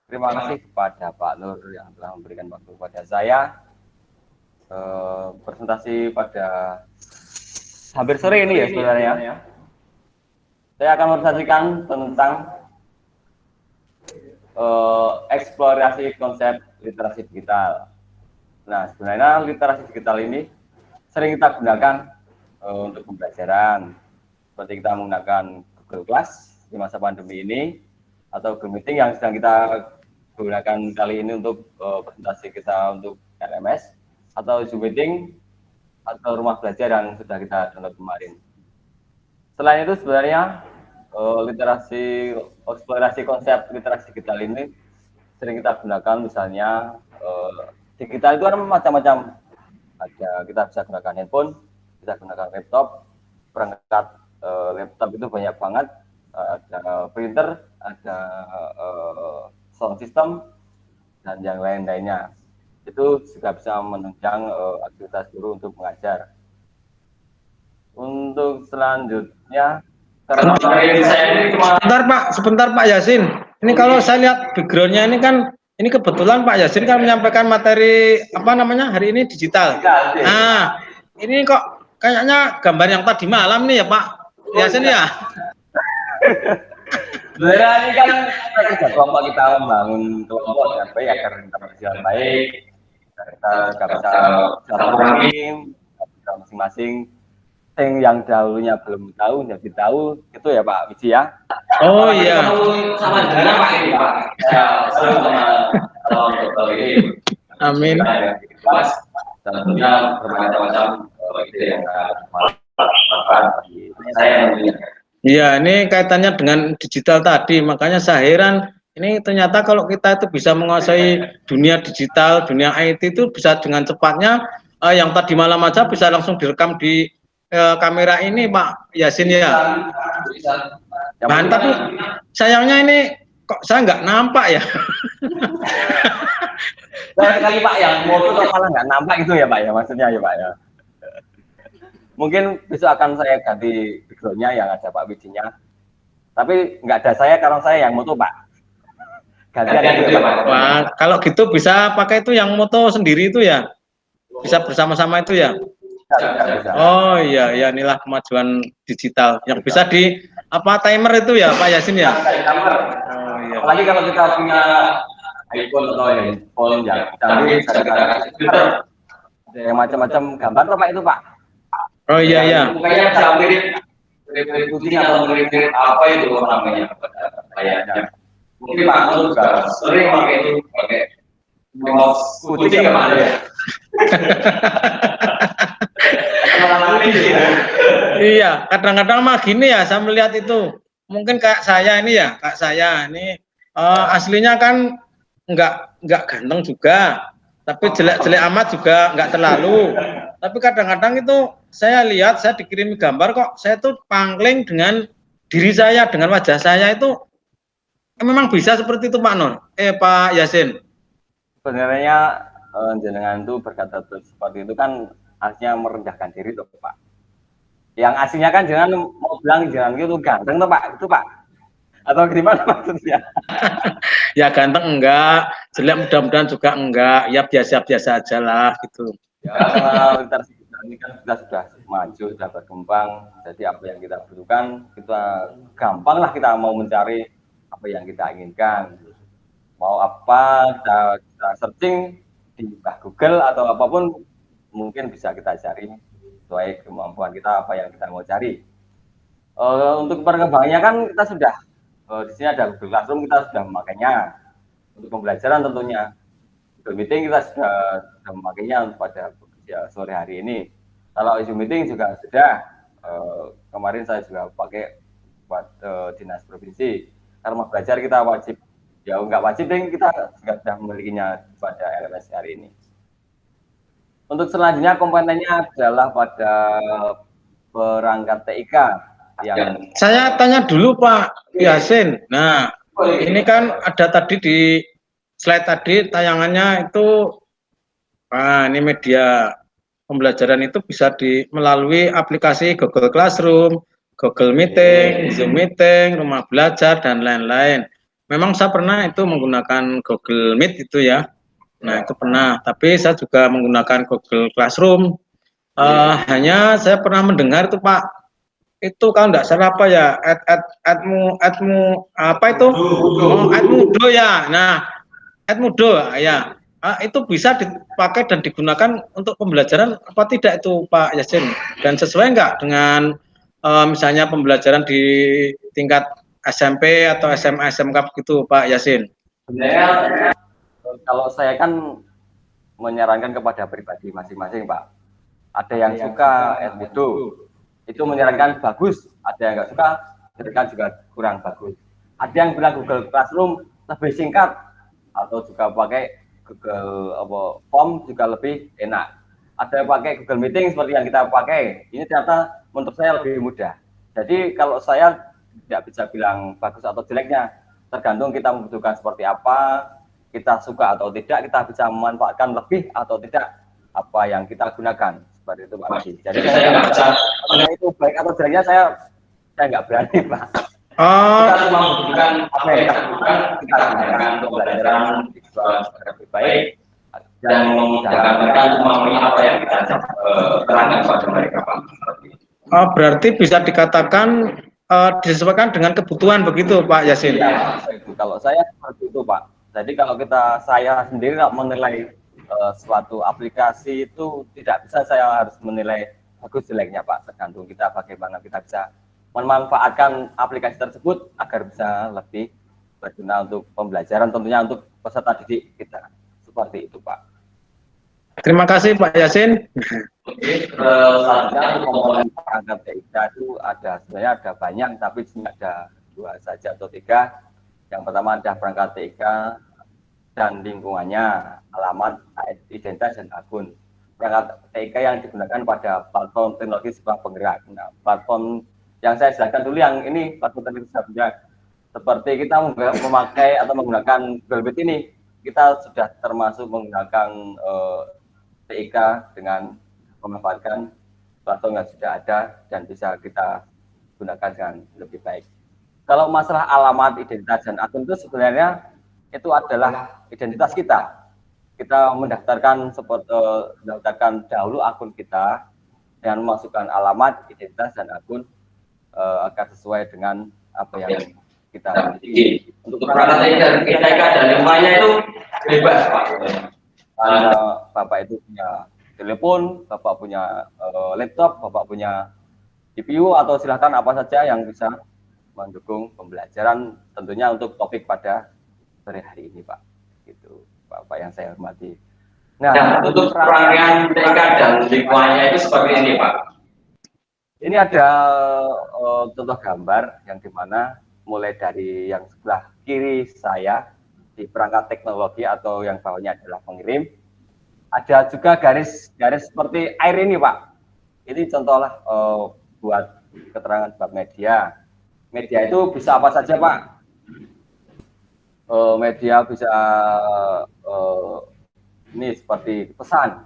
Terima kasih kepada Pak Nur yang telah memberikan waktu kepada saya. Presentasi pada hampir sore ini ya sebenarnya. Saya akan mempresentasikan tentang eksplorasi konsep literasi digital. Nah, sebenarnya literasi digital ini sering kita gunakan untuk pembelajaran. Seperti kita menggunakan Google Class di masa pandemi ini, atau Google Meeting yang sedang kita gunakan kali ini untuk presentasi kita untuk LMS, atau Zoom Meeting, atau rumah belajar yang sudah kita download kemarin. Selain itu sebenarnya eksplorasi konsep literasi digital ini sering kita gunakan, misalnya digital itu kan macam-macam. Ada kita bisa gunakan handphone, bisa gunakan laptop, perangkat laptop itu banyak banget, ada printer, ada sound system, dan yang lain-lainnya. Itu juga bisa menunjang aktivitas guru untuk mengajar. Untuk selanjutnya, sebentar Pak Yasin. Ini kalau saya lihat backgroundnya ini kan, ini kebetulan Pak Yasin kan menyampaikan materi hari ini digital. Nah, ini kok kayaknya gambar yang tadi malam nih ya Pak Yasin ya. Sebenarnya ini kan kerja kelompok, kita membangun kelompok dengan baik agar kita berjalan baik, kita bisa silaturahim, kita masing-masing yang dahulunya belum tahu jadi tahu, itu ya Pak Wiji ya. Oh iya. Sama dengan Pak ini Pak. Amin. Dan tentunya bermacam-macam ide yang saya. Iya, ini kaitannya dengan digital tadi, makanya saya heran. Ini ternyata kalau kita itu bisa menguasai dunia digital, dunia IT itu bisa dengan cepatnya. Yang tadi malam aja bisa langsung direkam di kamera ini Pak Yasin ya. Tapi sayangnya ini kok saya nggak nampak ya. Kali Pak yang moto kok malah nggak nampak itu ya Pak ya, maksudnya ya Pak ya. Mungkin besok akan saya ganti backgroundnya yang ada Pak Wijinya. Tapi nggak ada saya karena saya yang moto Pak. Gantian itu ya Pak. Wah, kalau gitu bisa pakai itu yang moto sendiri itu ya. Bisa bersama-sama itu ya. Oh iya, ya inilah kemajuan digital yang bisa di timer itu ya Pak Yasin ya. Oh iya. Apalagi kalau kita punya iPhone atau handphone yang canggih, yang macam-macam gambar Pak itu Pak. Oh iya iya. Kayaknya bisa mirip kucing atau mirip apa itu namanya kayaknya. Mungkin Pak Nur juga sering pakai itu, pakai kucing Pak ya. Iya, kadang-kadang mah gini ya, saya melihat itu mungkin kayak saya ini ya, aslinya kan nggak ganteng juga, tapi jelek-jelek amat juga nggak terlalu. Tapi kadang-kadang itu saya lihat, saya dikirim gambar kok, saya tuh pangling dengan diri saya, dengan wajah saya itu memang bisa seperti itu Pak Nur, Pak Yasin. Sebenarnya jenengan itu berkata seperti itu kan artinya merendahkan diri tuh Pak. Yang aslinya kan jangan mau bilang jangan gitu ganteng tuh Pak, itu Pak. Atau gimana maksudnya? Ya ganteng enggak, jelek mudah-mudahan juga enggak, ya biasa-biasa aja lah gitu. Ya, literasi ini kan kita sudah maju, sudah berkembang, jadi apa yang kita butuhkan, kita gampang lah kita mau mencari apa yang kita inginkan. Mau apa, kita searching di Google atau apapun, mungkin bisa kita cari sesuai kemampuan kita apa yang kita mau cari. Untuk perkembangannya kan kita sudah di sini ada Google Classroom, kita sudah memakainya untuk pembelajaran tentunya. Google Meeting kita sudah memakainya pada sore hari ini. Kalau Zoom Meeting juga sudah, kemarin saya juga pakai buat dinas provinsi. Karena mau belajar kita wajib, ya nggak wajib deh, kita juga sudah memilikinya pada LMS hari ini. Untuk selanjutnya komponennya adalah pada perangkat TIK. Yang saya tanya dulu Pak Yasin. Nah, ini kan ada tadi di slide tadi tayangannya itu, ini media pembelajaran itu bisa melalui aplikasi Google Classroom, Google Meeting, Zoom Meeting, rumah belajar dan lain-lain. memang saya pernah itu menggunakan Google Meet itu ya. Nah, itu pernah. Tapi saya juga menggunakan Google Classroom. Hanya saya pernah mendengar itu Pak, itu kalau nggak salah apa ya, Edmu apa itu? Oh, Edmudo ya. Nah, Edmudo ya. Itu bisa dipakai dan digunakan untuk pembelajaran apa tidak itu Pak Yasin? Dan sesuai nggak dengan misalnya pembelajaran di tingkat SMP atau SMA SMK gitu Pak Yasin? Sebenarnya kalau saya kan menyarankan kepada pribadi masing-masing Pak. Ada yang suka Edmudo, itu menyarankan bagus. Ada yang nggak suka, menyarankan juga kurang bagus. Ada yang bilang Google Classroom lebih singkat, atau juga pakai Google Form juga lebih enak. Ada yang pakai Google Meeting seperti yang kita pakai. Ini ternyata menurut saya lebih mudah. Jadi kalau saya tidak bisa bilang bagus atau jeleknya, tergantung kita membutuhkan seperti apa, kita suka atau tidak, kita bisa memanfaatkan lebih atau tidak apa yang kita gunakan. Seperti itu Pak Haji. Jadi saya nggak bisa, apakah itu baik atau jeleknya, saya nggak berani Pak. Kita cuma membutuhkan apa yang kita butuhkan, kita gunakan untuk pembelajaran visual secara lebih baik dan memudahkan mereka untuk memahami apa yang kita terangkan kepada mereka Pak. Berarti bisa dikatakan disesuaikan dengan kebutuhan begitu Pak Yasin? Ya, kalau saya seperti itu Pak. Jadi kalau saya sendiri menilai suatu aplikasi itu tidak bisa saya harus menilai bagus jeleknya Pak. Tergantung kita bagaimana kita bisa memanfaatkan aplikasi tersebut agar bisa lebih berguna untuk pembelajaran, tentunya untuk peserta didik kita. Seperti itu Pak. Terima kasih Pak Yasin. Selanjutnya komponen perangkat TIK itu sebenarnya ada banyak, tapi ada 2 saja atau 3. Yang pertama ada perangkat TIK dan lingkungannya, alamat, identitas, dan akun. Perangkat TIK yang digunakan pada platform teknologi sebuah penggerak. Nah, platform yang saya jelaskan dulu yang ini platform teknologi sebuah penggerak. Seperti kita memakai atau menggunakan Google Meet ini, kita sudah termasuk menggunakan TIK dengan memanfaatkan platform yang sudah ada dan bisa kita gunakan dengan lebih baik. Kalau masalah alamat, identitas, dan akun itu sebenarnya itu adalah identitas kita. Kita mendaftarkan dahulu akun kita dengan memasukkan alamat, identitas, dan akun agar sesuai dengan apa yang kita miliki. Untuk perangkat TIK dan lingkungannya itu bebas Pak. Bapak itu punya telepon, Bapak punya laptop, Bapak punya CPU, atau silahkan apa saja yang bisa mendukung pembelajaran, tentunya untuk topik pada sore hari ini Pak. Gitu Bapak yang saya hormati. Nah, untuk perangkat TIK dan lingkungannya itu seperti ini Pak. Ini ada contoh gambar yang dimana mulai dari yang sebelah kiri saya di perangkat teknologi atau yang bawahnya adalah pengirim. Ada juga garis seperti air ini Pak. Ini contohlah buat keterangan bab media. Media itu bisa apa saja Pak. Media bisa ini seperti pesan.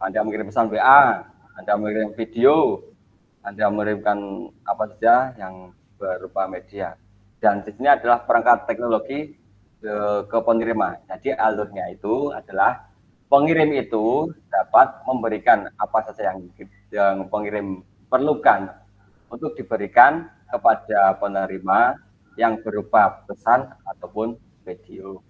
Anda mengirim pesan WA, Anda mengirim video, Anda mengirimkan apa saja yang berupa media. Dan di sini adalah perangkat teknologi ke penerima. Jadi alurnya itu adalah pengirim itu dapat memberikan apa saja yang pengirim perlukan untuk diberikan kepada penerima yang berupa pesan ataupun video.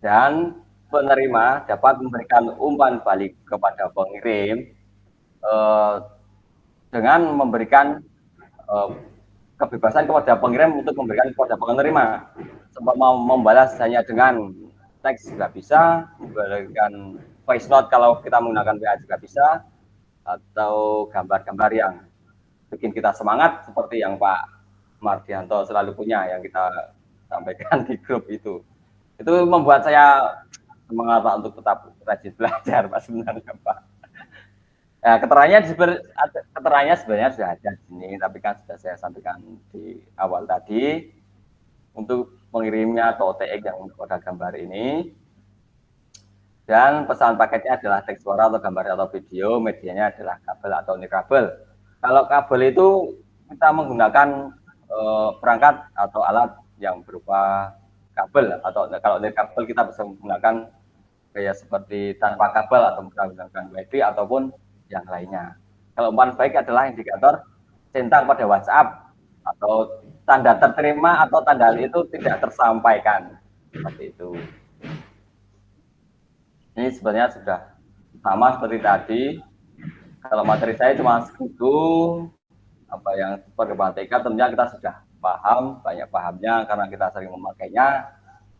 Dan penerima dapat memberikan umpan balik kepada pengirim dengan memberikan kebebasan kepada pengirim untuk memberikan kepada penerima. Sebab mau membalas hanya dengan teks juga bisa, memberikan voice note kalau kita menggunakan WA juga bisa, atau gambar-gambar yang bikin kita semangat seperti yang Pak Mardianto selalu punya yang kita sampaikan di grup itu. Itu membuat saya semangat Pak untuk tetap rajin belajar Pak sebenarnya Pak. Nah, keterangannya sebenarnya sudah ada di sini, tapi kan sudah saya sampaikan di awal tadi. Untuk pengirimnya atau OTX yang pada gambar ini, dan pesan paketnya adalah teks suara atau gambar atau video, medianya adalah kabel atau nirkabel. Kalau kabel itu kita menggunakan perangkat atau alat yang berupa kabel, atau kalau nirkabel kita bisa menggunakan kayak seperti tanpa kabel atau menggunakan WiFi ataupun yang lainnya. Kalau umpan baik adalah indikator centang pada WhatsApp atau tanda terterima atau tanda itu tidak tersampaikan, seperti itu. Ini sebenarnya sudah sama seperti tadi. Kalau materi saya cuma segitu, apa yang perkembangan TK tentunya kita sudah paham, banyak pahamnya karena kita sering memakainya.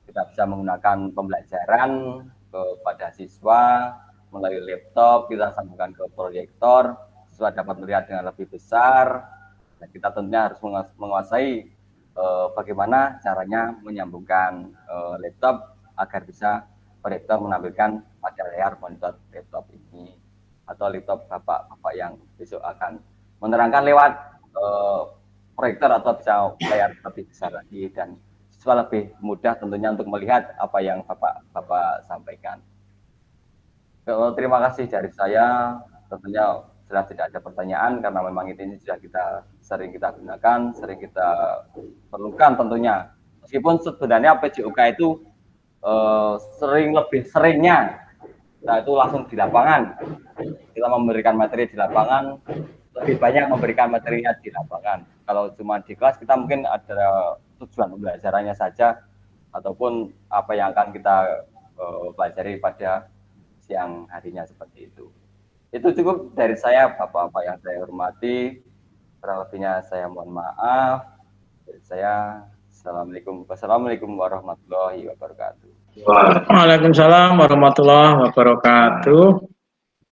Kita bisa menggunakan pembelajaran kepada siswa melalui laptop, kita sambungkan ke proyektor, siswa dapat melihat dengan lebih besar. Dan kita tentunya harus menguasai bagaimana caranya menyambungkan laptop agar bisa proyektor menampilkan pada layar monitor laptop ini, atau laptop bapak-bapak yang besok akan menerangkan lewat proyektor atau bisa layar lebih besar lagi, dan siswa lebih mudah tentunya untuk melihat apa yang bapak sampaikan. Terima kasih dari saya. Tentunya sudah tidak ada pertanyaan karena memang ini sudah sering kita gunakan, sering kita perlukan tentunya. Meskipun sebenarnya PJOK itu lebih seringnya kita itu langsung di lapangan. Kita memberikan materi di lapangan, lebih banyak memberikan materinya di lapangan. Kalau cuma di kelas kita mungkin ada tujuan pembelajarannya saja, ataupun apa yang akan kita pelajari pada siang harinya, seperti itu. Itu cukup dari saya, Bapak-bapak yang saya hormati. Kurang lebihnya saya mohon maaf. Dari saya, Wassalamualaikum warahmatullahi wabarakatuh. Waalaikumsalam warahmatullahi wabarakatuh.